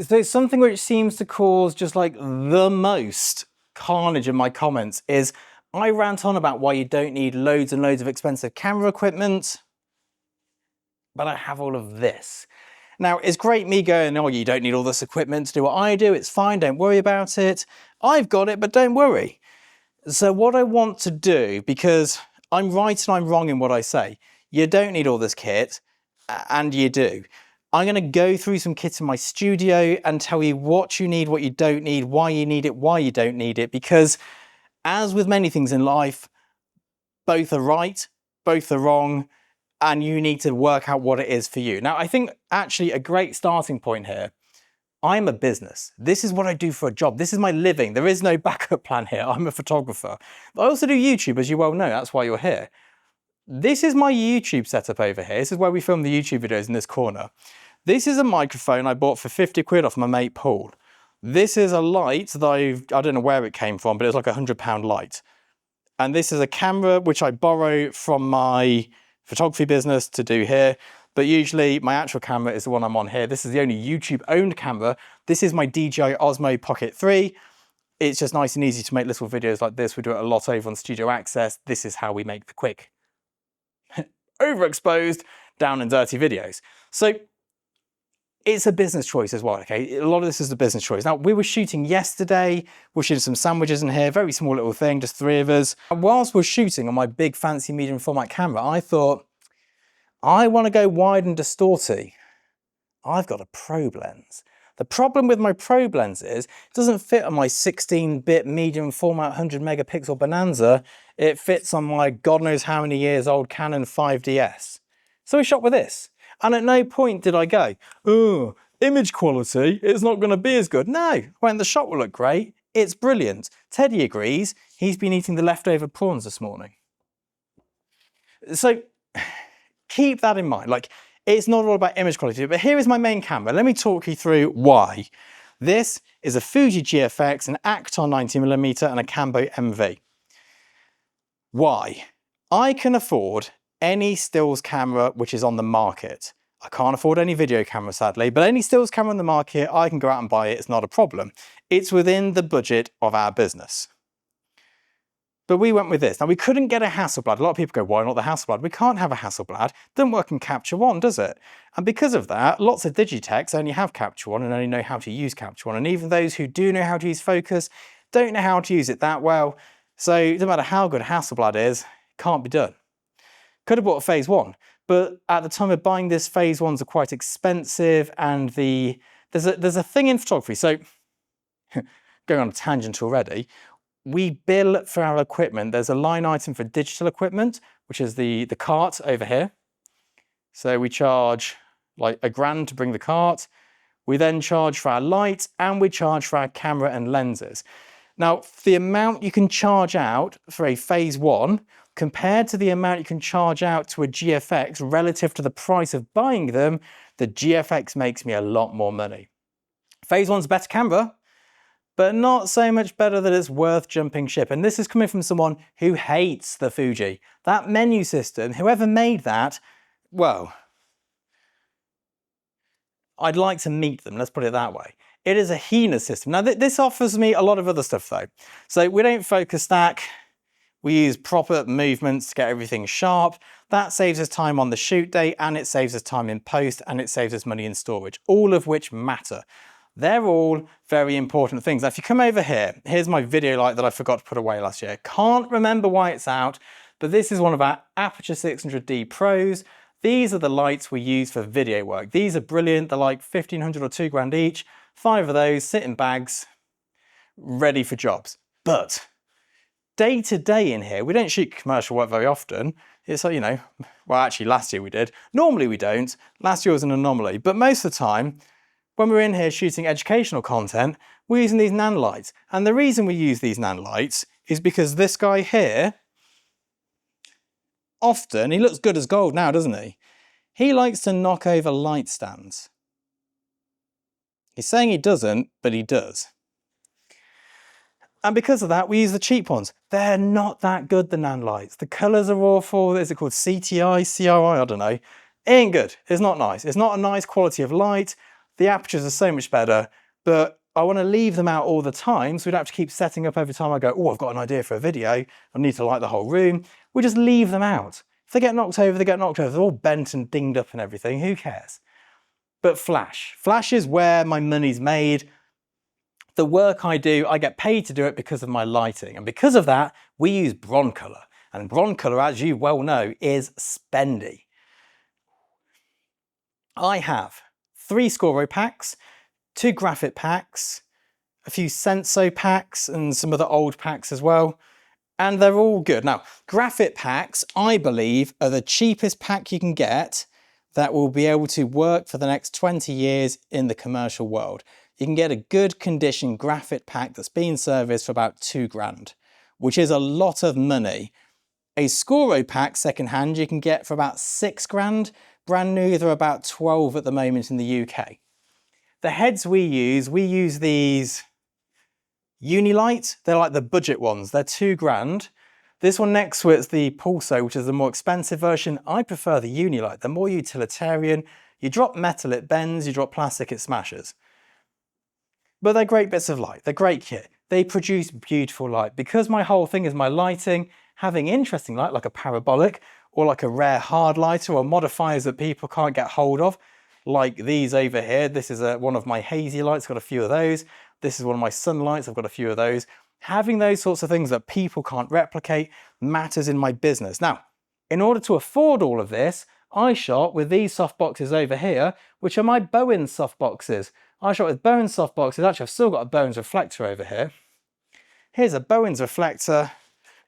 So something which seems to cause just like the most carnage in my comments is I rant on about why you don't need loads and loads of expensive camera equipment, but I have all of this. Now, it's great me going, oh, you don't need all this equipment to do what I do. It's fine. Don't worry about it. I've got it, but don't worry. So what I want to do, because I'm right and I'm wrong in what I say, you don't need all this kit, and you do. I'm going to go through some kits in my studio and tell you what you need, what you don't need, why you need it, why you don't need it, because as with many things in life, both are right, both are wrong, and you need to work out what it is for you. Now, I think actually a great starting point here, I'm a business. This is what I do for a job. This is my living. There is no backup plan here. I'm a photographer. But I also do YouTube, as you well know. That's why you're here. This is my YouTube setup over here. This is where we film the YouTube videos in this corner. This is a microphone I bought for 50 quid off my mate Paul. This is a light that I don't know where it came from, but it's like £100 light. And this is a camera which I borrow from my photography business to do here. But usually my actual camera is the one I'm on here. This is the only YouTube owned camera. This is my DJI Osmo Pocket 3. It's just nice and easy to make little videos like this. We do it a lot over on Studio Access. This is how we make the quick, overexposed, down and dirty videos. So it's a business choice as well, okay? A lot of this is a business choice. Now, we were shooting yesterday. We're shooting some sandwiches in here, very small little thing, just 3 of us. And whilst we're shooting on my big fancy medium format camera, I thought, I want to go wide and distorty. I've got a probe lens. The problem with my probe lens is it doesn't fit on my 16-bit medium format 100 megapixel Bonanza. It fits on my God knows how many years old Canon 5DS. So we shot with this. And at no point did I go, oh, image quality, it's not going to be as good. No, when the shot will look great, it's brilliant. Teddy agrees. He's been eating the leftover prawns this morning. So keep that in mind. Like, it's not all about image quality, but here is my main camera. Let me talk you through why. This is a Fuji GFX, an Acton 90mm and a Cambo MV. Why? I can afford any stills camera which is on the market. I can't afford any video camera, sadly, but any stills camera on the market, I can go out and buy it. It's not a problem. It's within the budget of our business. But we went with this. Now, we couldn't get a Hasselblad. A lot of people go, why not the Hasselblad? We can't have a Hasselblad. Doesn't work in Capture One, does it? And because of that, lots of Digitechs only have Capture One and only know how to use Capture One. And even those who do know how to use focus don't know how to use it that well. So it doesn't matter how good Hasselblad is, it can't be done. Could have bought a Phase 1, but at the time of buying this, Phase 1s are quite expensive, and there's a thing in photography. So going on a tangent already, we bill for our equipment. There's a line item for digital equipment, which is the cart over here. So we charge like £1,000 to bring the cart. We then charge for our light, and we charge for our camera and lenses. Now, the amount you can charge out for a Phase 1 compared to the amount you can charge out to a GFX relative to the price of buying them, the GFX makes me a lot more money. Phase 1's a better camera, but not so much better that it's worth jumping ship. And this is coming from someone who hates the Fuji. That menu system, whoever made that, well, I'd like to meet them, let's put it that way. It is a heinous system. Now, this offers me a lot of other stuff though. So we don't focus stack. We use proper movements to get everything sharp. That saves us time on the shoot day, and it saves us time in post, and it saves us money in storage, all of which matter. They're all very important things. Now, if you come over here, here's my video light that I forgot to put away last year. Can't remember why it's out, but this is one of our Aperture 600D Pros. These are the lights we use for video work. These are brilliant. They're like 1,500 or £2,000 each. 5 of those sit in bags, ready for jobs. But day to day in here, we don't shoot commercial work very often. It's like, you know, well, actually last year we did. Normally we don't. Last year was an anomaly. But most of the time, when we're in here shooting educational content, we're using these nan lights. And the reason we use these nan lights is because this guy here, often, he looks good as gold now, doesn't he? He likes to knock over light stands. He's saying he doesn't, but he does. And because of that, we use the cheap ones. They're not that good, the nan lights. The colours are awful. Is it called CTI, CRI? I don't know. It ain't good. It's not nice. It's not a nice quality of light. The apertures are so much better, but I want to leave them out all the time, so we'd have to keep setting up every time I go, oh, I've got an idea for a video, I need to light the whole room. We just leave them out. If they get knocked over, they get knocked over. They're all bent and dinged up and everything, who cares? But flash. Flash is where my money's made. The work I do, I get paid to do it because of my lighting. And because of that, we use Broncolor. And Broncolor, as you well know, is spendy. I have 3 Scoro packs, 2 Graphit packs, a few Senso packs, and some other old packs as well. And they're all good. Now, Graphit packs, I believe, are the cheapest pack you can get that will be able to work for the next 20 years in the commercial world. You can get a good condition Graphit pack that's been serviced for about £2 grand, which is a lot of money. A Scoro pack secondhand you can get for about £6 grand. Brand new, they're about 12 at the moment in the UK. The heads we use these Unilight. They're like the budget ones. They're £2 grand. This one next to it's the Pulso, which is the more expensive version. I prefer the Unilight. They're more utilitarian. You drop metal, it bends. You drop plastic, it smashes. But they're great bits of light. They're great kit. They produce beautiful light. Because my whole thing is my lighting, having interesting light like a parabolic or like a rare hard lighter or modifiers that people can't get hold of, like these over here. This is one of my hazy lights, got a few of those. This is one of my sunlights, I've got a few of those. Having those sorts of things that people can't replicate matters in my business. Now, in order to afford all of this, I shot with these soft boxes over here, which are my Bowens soft boxes. I shot with Bowens soft boxes. Actually, I've still got a Bowens reflector over here. Here's a Bowens reflector,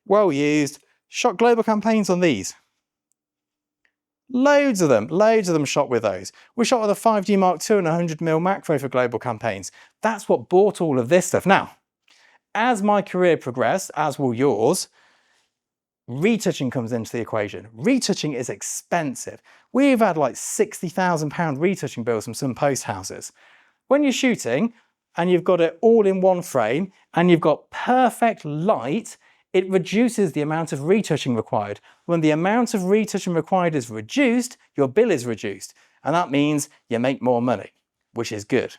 well used. Shot global campaigns on these. Loads of them shot with those. We shot with a 5D Mark II and 100mm macro for global campaigns. That's what bought all of this stuff. Now, as my career progressed, as will yours, retouching comes into the equation. Retouching is expensive. We've had like £60,000 retouching bills from some post houses. When you're shooting and you've got it all in one frame and you've got perfect light, it reduces the amount of retouching required. When the amount of retouching required is reduced, your bill is reduced. And that means you make more money, which is good.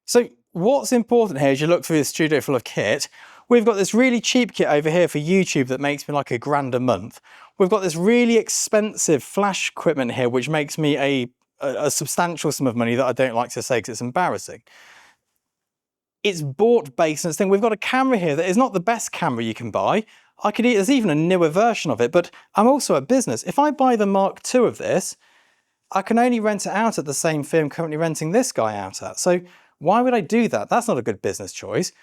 So what's important here as you look through this studio full of kit, we've got this really cheap kit over here for YouTube that makes me like £1 a month. We've got this really expensive flash equipment here, which makes me a substantial sum of money that I don't like to say because it's embarrassing. It's bought based on this thing. We've got a camera here that is not the best camera you can buy. There's even a newer version of it, but I'm also a business. If I buy the Mark II of this, I can only rent it out at the same firm currently renting this guy out at. So why would I do that? That's not a good business choice.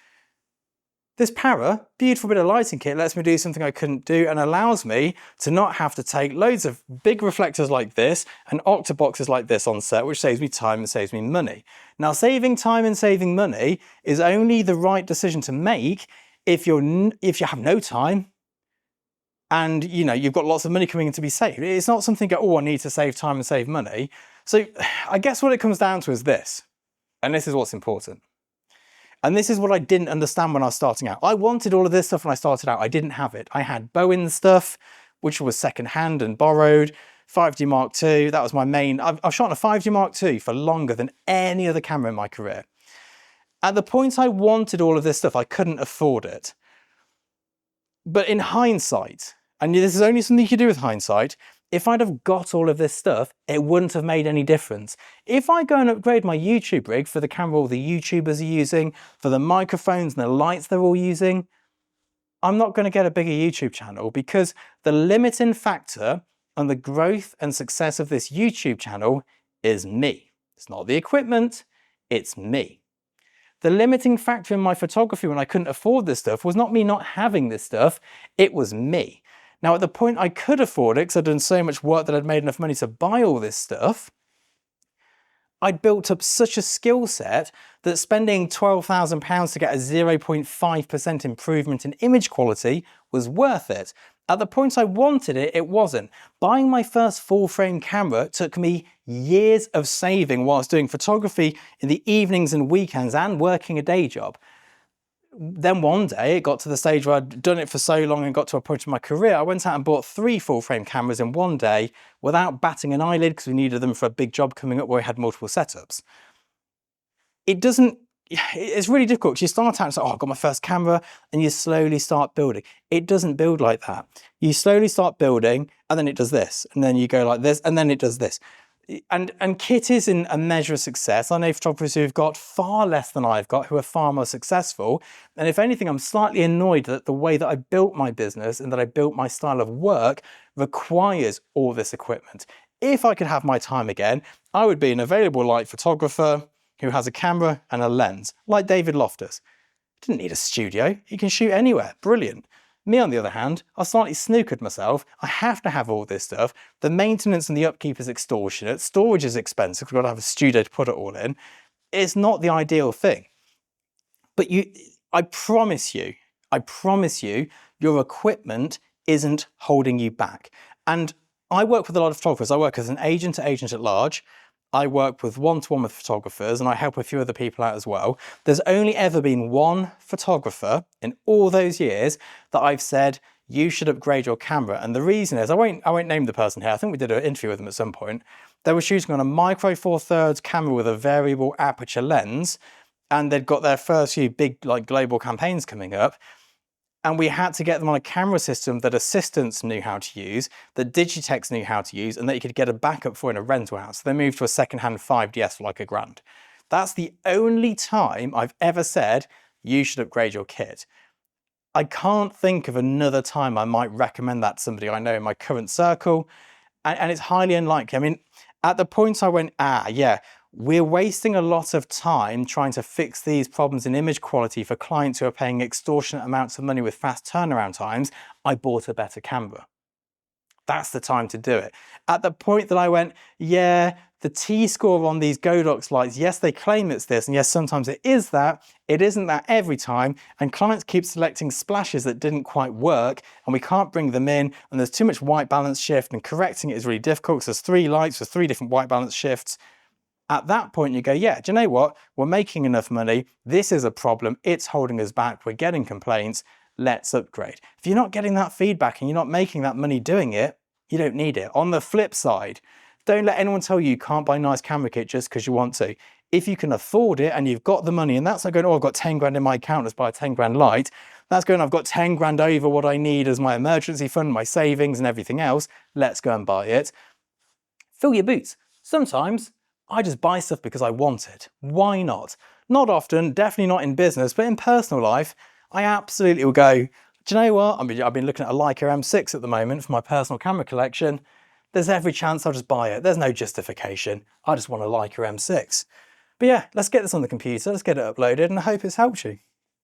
This Para, beautiful bit of lighting kit, lets me do something I couldn't do and allows me to not have to take loads of big reflectors like this and octoboxes like this on set, which saves me time and saves me money. Now, saving time and saving money is only the right decision to make if you have no time and you've got lots of money coming in to be saved. It's not something, oh, I need to save time and save money. So I guess what it comes down to is this, and this is what's important. And this is what I didn't understand when I was starting out. I wanted all of this stuff when I started out. I didn't have it. I had Bowens stuff, which was secondhand and borrowed. 5D Mark II, that was my main. I've shot on a 5D Mark II for longer than any other camera in my career. At the point I wanted all of this stuff, I couldn't afford it. But in hindsight, and this is only something you can do with hindsight, if I'd have got all of this stuff, it wouldn't have made any difference. If I go and upgrade my YouTube rig for the camera all the YouTubers are using, for the microphones and the lights they're all using, I'm not going to get a bigger YouTube channel because the limiting factor on the growth and success of this YouTube channel is me. It's not the equipment, it's me. The limiting factor in my photography when I couldn't afford this stuff was not me not having this stuff, it was me. Now, at the point I could afford it, because I'd done so much work that I'd made enough money to buy all this stuff, I'd built up such a skill set that spending £12,000 to get a 0.5% improvement in image quality was worth it. At the point I wanted it, it wasn't. Buying my first full-frame camera took me years of saving whilst doing photography in the evenings and weekends and working a day job. Then one day it got to the stage where I'd done it for so long and got to a point in my career, I went out and bought 3 full-frame cameras in one day without batting an eyelid because we needed them for a big job coming up where we had multiple setups. it doesn't, it's really difficult because you start out and say, oh, I've got my first camera, and you slowly start building. It doesn't build like that. You slowly start building, and then it does this, and then you go like this, and then it does this. And kit isn't a measure of success. I know photographers who've got far less than I've got, who are far more successful. And if anything, I'm slightly annoyed that the way that I built my business and that I built my style of work requires all this equipment. If I could have my time again, I would be an available light photographer who has a camera and a lens, like David Loftus. Didn't need a studio, he can shoot anywhere, brilliant. Me, on the other hand, I slightly snookered myself. I have to have all this stuff. The maintenance and the upkeep is extortionate. Storage is expensive. We've got to have a studio to put it all in. It's not the ideal thing. But I promise you, your equipment isn't holding you back. And I work with a lot of photographers. I work as an agent to agent at large. I work with one-to-one with photographers, and I help a few other people out as well. There's only ever been one photographer in all those years that I've said, you should upgrade your camera. And the reason is, I won't name the person here. I think we did an interview with them at some point. They were shooting on a micro four thirds camera with a variable aperture lens, and they'd got their first few big global campaigns coming up. And we had to get them on a camera system that assistants knew how to use, that Digitechs knew how to use, and that you could get a backup for in a rental house. So they moved to a second-hand 5DS for like $1,000. That's the only time I've ever said, you should upgrade your kit. I can't think of another time I might recommend that to somebody I know in my current circle, and it's highly unlikely. I mean, at the point I went, yeah, we're wasting a lot of time trying to fix these problems in image quality for clients who are paying extortionate amounts of money with fast turnaround times, I bought a better camera. That's the time to do it. At the point that I went, yeah, the T-score on these Godox lights, yes, they claim it's this, and yes, sometimes it is that, it isn't that every time, and clients keep selecting splashes that didn't quite work, and we can't bring them in, and there's too much white balance shift, and correcting it is really difficult because there's 3 lights with 3 different white balance shifts. At that point, you go, yeah, do you know what? We're making enough money. This is a problem. It's holding us back. We're getting complaints. Let's upgrade. If you're not getting that feedback and you're not making that money doing it, you don't need it. On the flip side, don't let anyone tell you you can't buy nice camera kit just because you want to. If you can afford it and you've got the money, and that's not going, oh, I've got 10 grand in my account, let's buy a 10 grand light. That's going, I've got 10 grand over what I need as my emergency fund, my savings and everything else. Let's go and buy it. Fill your boots. Sometimes I just buy stuff because I want it. Why not? Not often, definitely not in business, but in personal life, I absolutely will go, do you know what? I've been looking at a Leica M6 at the moment for my personal camera collection. There's every chance I'll just buy it. There's no justification. I just want a Leica M6. But yeah, let's get this on the computer, let's get it uploaded, and I hope it's helped you.